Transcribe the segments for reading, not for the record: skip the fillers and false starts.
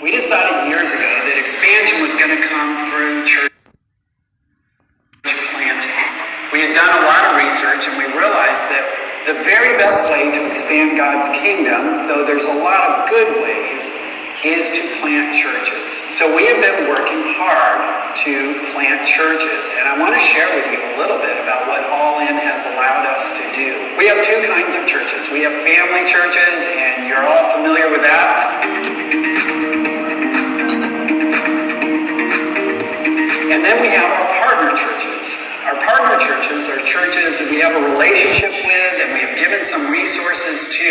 We decided years ago that expansion was going to come through church planting. We had done a lot of research and we realized that the very best way to expand God's kingdom, though there's a lot of good ways, is to plant churches. So we have been working hard to plant churches, and I want to share with you a little bit about what All In has allowed us to do. We have two kinds of churches. We have family churches, and you're all familiar with that. And then we have our partner churches. Our partner churches are churches that we have a relationship with and we have given some resources to,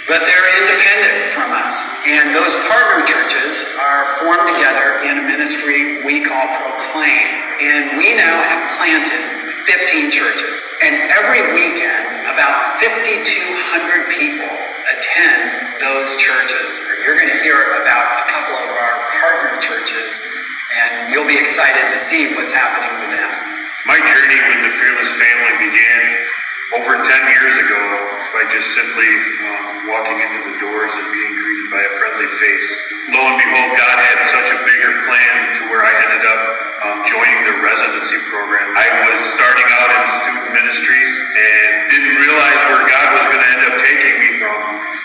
but they're independent from us. And those partner churches are formed together in a ministry we call Proclaim. And we now have planted 15 churches. And every weekend, about 5,200 people attend those churches. You're going to hear about a couple of our partner churches, and you'll be excited to see what's happening with them. My journey with the Fearless family began over 10 years ago by just simply walking into the doors and being greeted by a friendly face. Lo and behold, God had such a bigger plan to where I ended up joining the residency program. I was starting out in student ministries and didn't realize where God was going to end up taking me from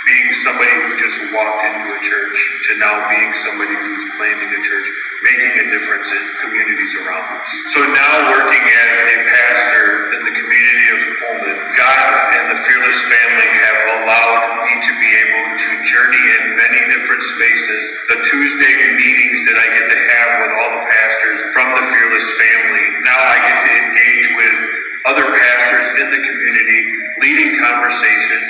being somebody who just walked into a church to now being somebody who's planting a church, making a difference in communities around us. So now working as a pastor in the community of Pullman, God and the Fearless family have allowed me to be able to journey in many different spaces. The Tuesday meetings that I get to have with all the pastors from the Fearless family, now I get to engage with other pastors in the community, leading conversations,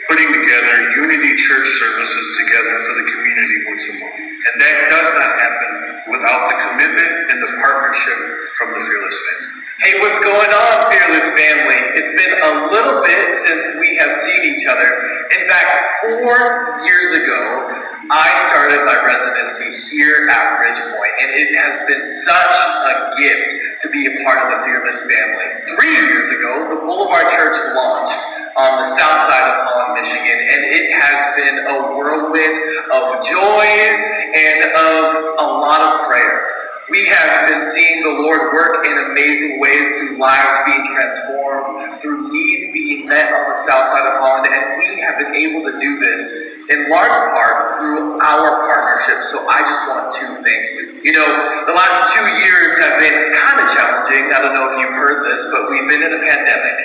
putting together unity church services together for the community once a month. And that does not happen without the commitment and the partnership from the Fearless family. Hey, what's going on, Fearless family? It's been a little bit since we have seen each other. In fact, 4 years ago, I started my residency here at Ridgepoint, and it has been such a gift to be a part of the Fearless family. 3 years ago, the Boulevard Church launched on the south side of Holland, Michigan, and it has been a whirlwind of joys and of a lot of prayer. We have been seeing the Lord work in amazing ways through lives being transformed, through needs being met on the south side of Holland, and we have been able to do this in large part through our partnership. So I just want to thank you. You know, the last 2 years have been kind of challenging. I don't know if you've heard this, but we've been in a pandemic.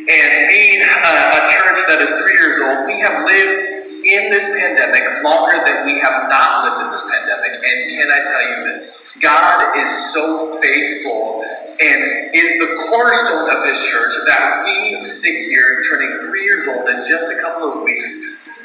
And being a church that is 3 years old, we have lived in this pandemic longer than we have not lived in this pandemic. And can I tell you this? God is so faithful and is the cornerstone of his church that we sit here turning 3 years old in just a couple of weeks,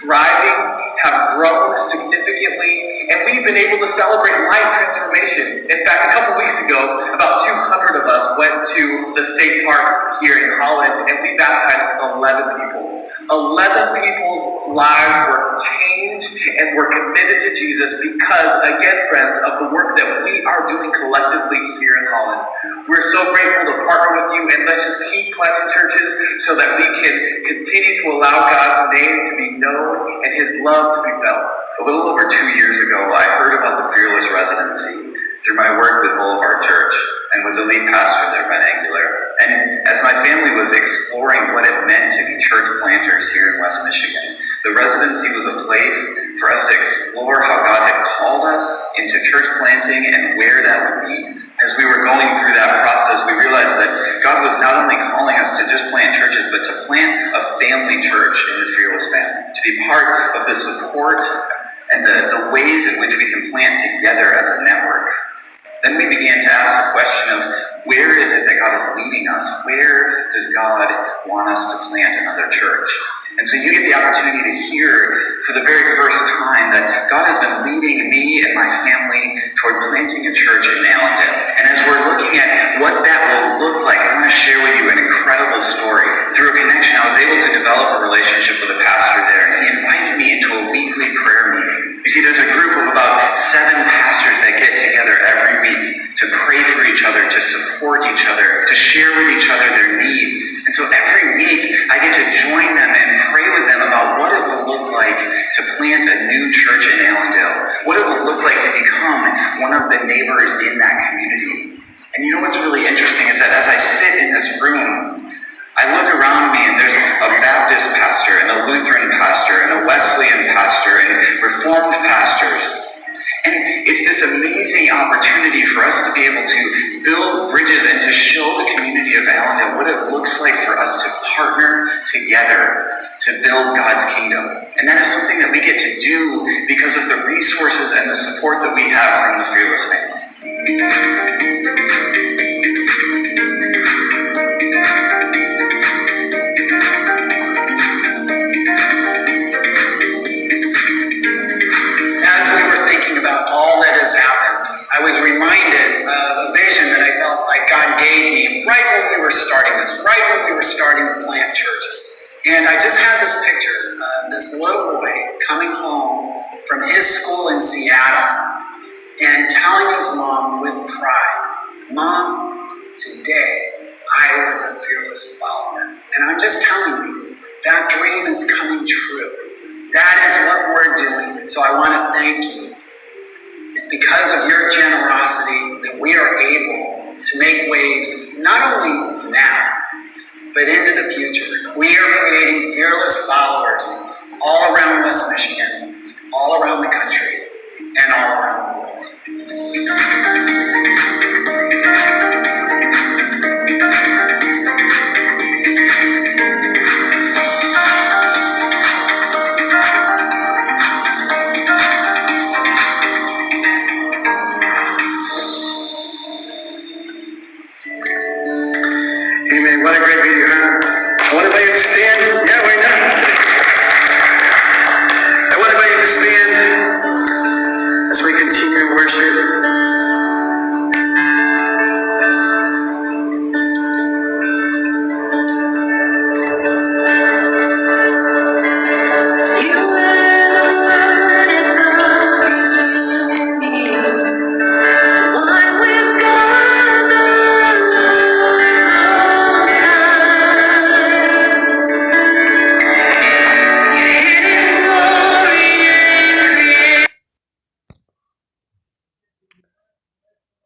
thriving, have grown significantly, and we've been able to celebrate life transformation. In fact, a couple weeks ago, about 200 of us went to the state park here in Holland, and we baptized 11 people. 11 people's lives were changed and were committed to Jesus because, again, friends, of the work that we are doing collectively here in Holland. We're so grateful to partner with you, and let's just keep planting churches so that we can continue to allow God's name to be known and his love to be felt. A little over 2 years ago, I heard about the Fearless residency through my work with Boulevard Church and with the lead pastor there, Ben Angular. And as my family was exploring what it meant to be church planters here in West Michigan, the residency was a place for us to explore how God had called us into church planting and where that would be. As we were going through that process, we realized that God was not only calling us to just plant churches, but to plant a family church in the Fearless family, to be part of the support and the ways in which we can plant together as a network. Then we began to ask the question of, where is it that God is leading us? Where does God want us to plant another church? And so you get the opportunity to hear for the very first time that God has been leading me and my family toward planting a church in Allendale. And as we're looking at what that will look like, I want to share with you an incredible story. Through a connection, I was able to develop a relationship with a pastor there, and he invited me into a weekly prayer meeting. You see, there's a group of about 7 pastors that get together every week to pray for each other, to support each other, to share with each other their needs. And so every week, I get to join them and pray with them about what it will look like to plant a new church in Allendale, what it would look like to become one of the neighbors in that community. And you know what's really interesting is that as I sit in this room, I look around me and there's a Baptist pastor and a Lutheran pastor and a Wesleyan pastor and Reformed pastors. And it's this amazing opportunity for us to be able to build bridges and to show the community of Allendale what it looks like for us to partner together to build God's kingdom. And that is something that we get to do because of the resources and the support that we have from the Fearless family. As we were thinking about all that has happened, I was reminded of a vision that I felt like God gave me right when we were starting this, right when we were starting to plant churches. And I just had this picture of this little boy coming home from his school in Seattle and telling his mom with pride, "Mom, today I was a fearless follower." And I'm just telling you, that dream is coming true. That is what we're doing. So I want to thank you. It's because of your generosity that we are able to make waves, not only now, but into the future. We are creating fearless followers all around West Michigan, all around the country, and all around the world. Amen. What a great video, huh? I want everybody to stand. Yeah, we're done. I want everybody to stand as we continue to worship.